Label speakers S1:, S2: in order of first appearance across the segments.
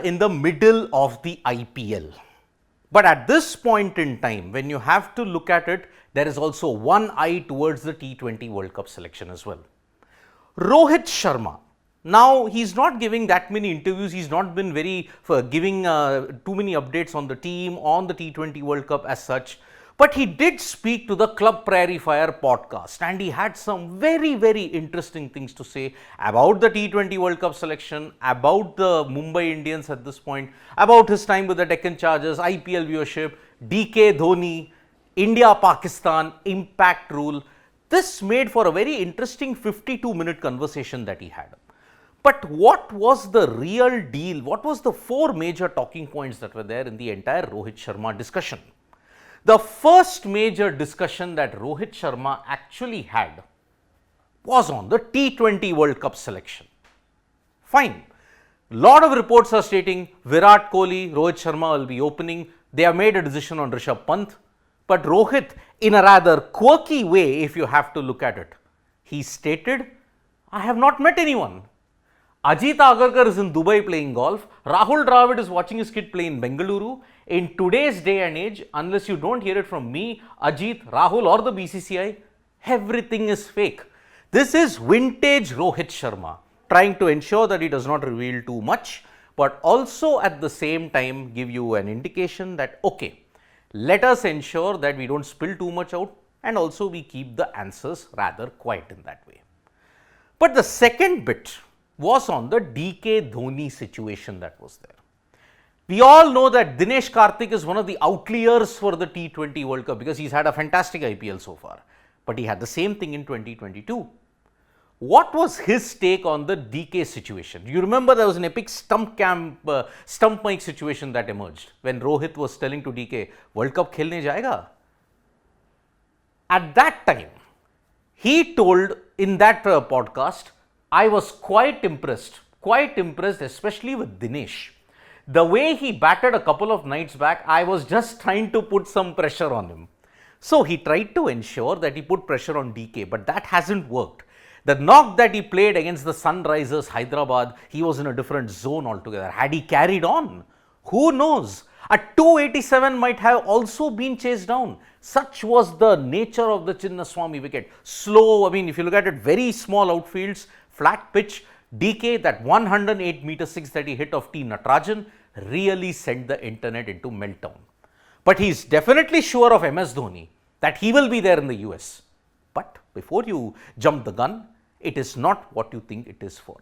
S1: in the middle of the IPL. But at this point in time, when you have to look at it, there is also one eye towards the T20 World Cup selection as well. Rohit Sharma, now he's not giving that many interviews, he's not been giving too many updates on the team, on the T20 World Cup as such. But he did speak to the Club Prairie Fire podcast and he had some very, very interesting things to say about the T20 World Cup selection, about the Mumbai Indians at this point, about his time with the Deccan Chargers, IPL viewership, DK Dhoni, India-Pakistan, impact rule. This made for a very interesting 52-minute conversation that he had. But what was the real deal? What was the four major talking points that were there in the entire Rohit Sharma discussion? The first major discussion that Rohit Sharma actually had was on the T20 World Cup selection. Fine. Lot of reports are stating Virat Kohli, Rohit Sharma will be opening. They have made a decision on Rishabh Pant. But Rohit, in a rather quirky way, if you have to look at it, he stated, I have not met anyone. Ajit Agarkar is in Dubai playing golf. Rahul Dravid is watching his kid play in Bengaluru. In today's day and age, unless you don't hear it from me, Ajit, Rahul or the BCCI, everything is fake. This is vintage Rohit Sharma, trying to ensure that he does not reveal too much, but also at the same time give you an indication that, okay, let us ensure that we don't spill too much out and also we keep the answers rather quiet in that way. But the second bit was on the DK Dhoni situation that was there. We all know that Dinesh Karthik is one of the outliers for the T20 World Cup because he's had a fantastic IPL so far. But he had the same thing in 2022. What was his take on the DK situation? You remember there was an epic stump mic situation that emerged when Rohit was telling to DK, World Cup khelne jayega. At that time, he told in that podcast, I was quite impressed, especially with Dinesh. The way he batted a couple of nights back, I was just trying to put some pressure on him. So he tried to ensure that he put pressure on DK, but that hasn't worked. The knock that he played against the Sunrisers Hyderabad, he was in a different zone altogether. Had he carried on, who knows? A 287 might have also been chased down. Such was the nature of the Chinnaswamy wicket. Slow, if you look at it, very small outfields, flat pitch. DK, that 108m6 that he hit of T. Natarajan, really sent the internet into meltdown. But he's definitely sure of MS Dhoni, that he will be there in the US. But before you jump the gun, it is not what you think it is for.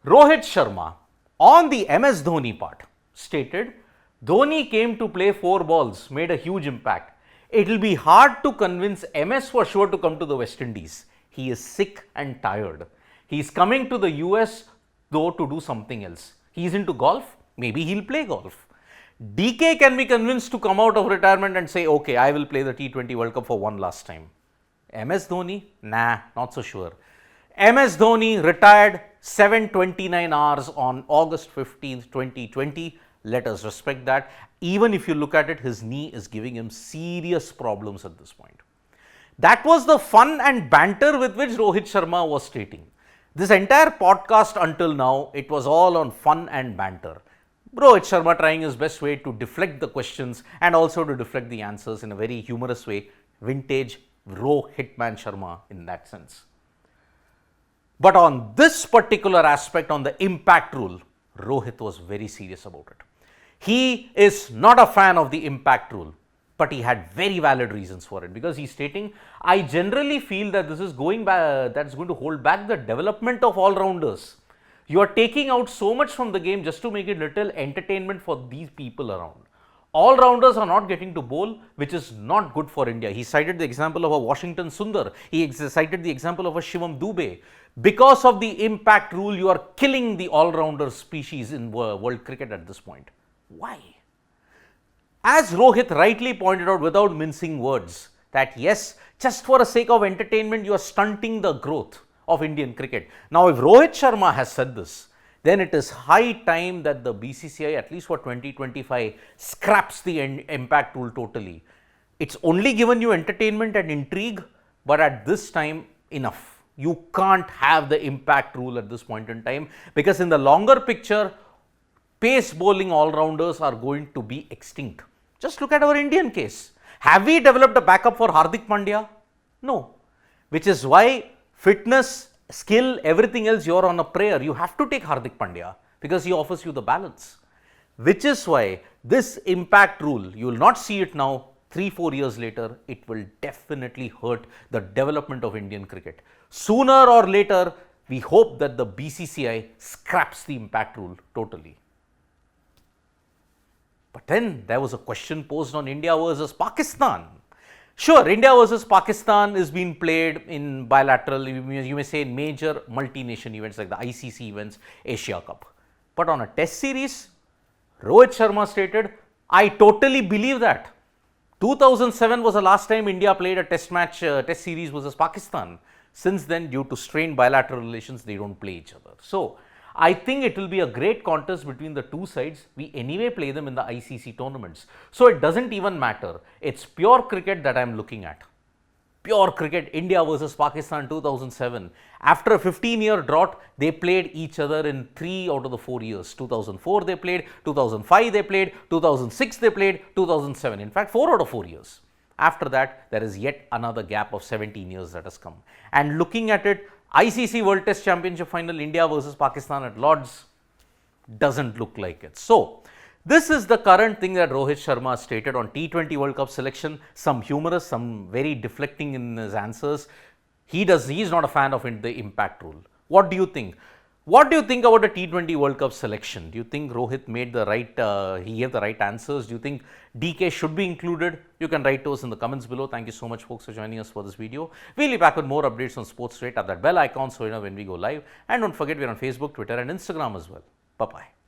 S1: Rohit Sharma, on the MS Dhoni part, stated, Dhoni came to play 4 balls, made a huge impact. It will be hard to convince MS for sure to come to the West Indies. He is sick and tired. He is coming to the US though to do something else. He is into golf, maybe he'll play golf. DK can be convinced to come out of retirement and say, okay, I will play the T20 World Cup for one last time. MS Dhoni? Nah, not so sure. MS Dhoni retired 7:29 hours on August 15th, 2020. Let us respect that. Even if you look at it, his knee is giving him serious problems at this point. That was the fun and banter with which Rohit Sharma was stating. This entire podcast until now, it was all on fun and banter. Rohit Sharma trying his best way to deflect the questions and also to deflect the answers in a very humorous way. Vintage Hitman Sharma in that sense. But on this particular aspect, on the impact rule, Rohit was very serious about it. He is not a fan of the impact rule, but he had very valid reasons for it, because he's stating, I generally feel that this is going back, that's going to hold back the development of all-rounders. You are taking out so much from the game just to make it little entertainment for these people around. All-rounders are not getting to bowl, which is not good for India. He cited the example of a Washington Sundar. He cited the example of a Shivam Dube. Because of the impact rule, you are killing the all-rounder species in world cricket at this point. Why? As Rohit rightly pointed out without mincing words, that yes, just for the sake of entertainment, you are stunting the growth of Indian cricket. Now, if Rohit Sharma has said this, then it is high time that the BCCI, at least for 2025, scraps the impact rule totally. It's only given you entertainment and intrigue, but at this time, enough. You can't have the impact rule at this point in time, because in the longer picture, pace bowling all-rounders are going to be extinct. Just look at our Indian case. Have we developed a backup for Hardik Pandya? No. Which is why fitness, skill, everything else, you're on a prayer. You have to take Hardik Pandya because he offers you the balance. Which is why this impact rule, you will not see it now, 3-4 years later, it will definitely hurt the development of Indian cricket. Sooner or later, we hope that the BCCI scraps the impact rule totally. But then there was a question posed on India versus Pakistan. Sure, India versus Pakistan is being played in bilateral, you may say in major multi-nation events like the ICC events, Asia Cup. But on a test series, Rohit Sharma stated, I totally believe that. 2007 was the last time India played a test match, test series versus Pakistan. Since then, due to strained bilateral relations, they don't play each other. So, I think it will be a great contest between the two sides. We anyway play them in the ICC tournaments. So, it doesn't even matter. It's pure cricket that I'm looking at. Pure cricket, India versus Pakistan 2007. After a 15-year drought, they played each other in 3 out of the 4 years. 2004 they played, 2005 they played, 2006 they played, 2007. In fact, 4 out of 4 years. After that, there is yet another gap of 17 years that has come. And looking at it, ICC World Test Championship final, India versus Pakistan at Lords, doesn't look like it. So, this is the current thing that Rohit Sharma stated on T20 World Cup selection. Some humorous, some very deflecting in his answers. He's not a fan of the impact rule. What do you think? What do you think about the T20 World Cup selection? Do you think Rohit made the right, he gave the right answers? Do you think DK should be included? You can write to us in the comments below. Thank you so much, folks, for joining us for this video. We'll be back with more updates on sports straight. Tap that bell icon so you know when we go live. And don't forget, we're on Facebook, Twitter, and Instagram as well. Bye-bye.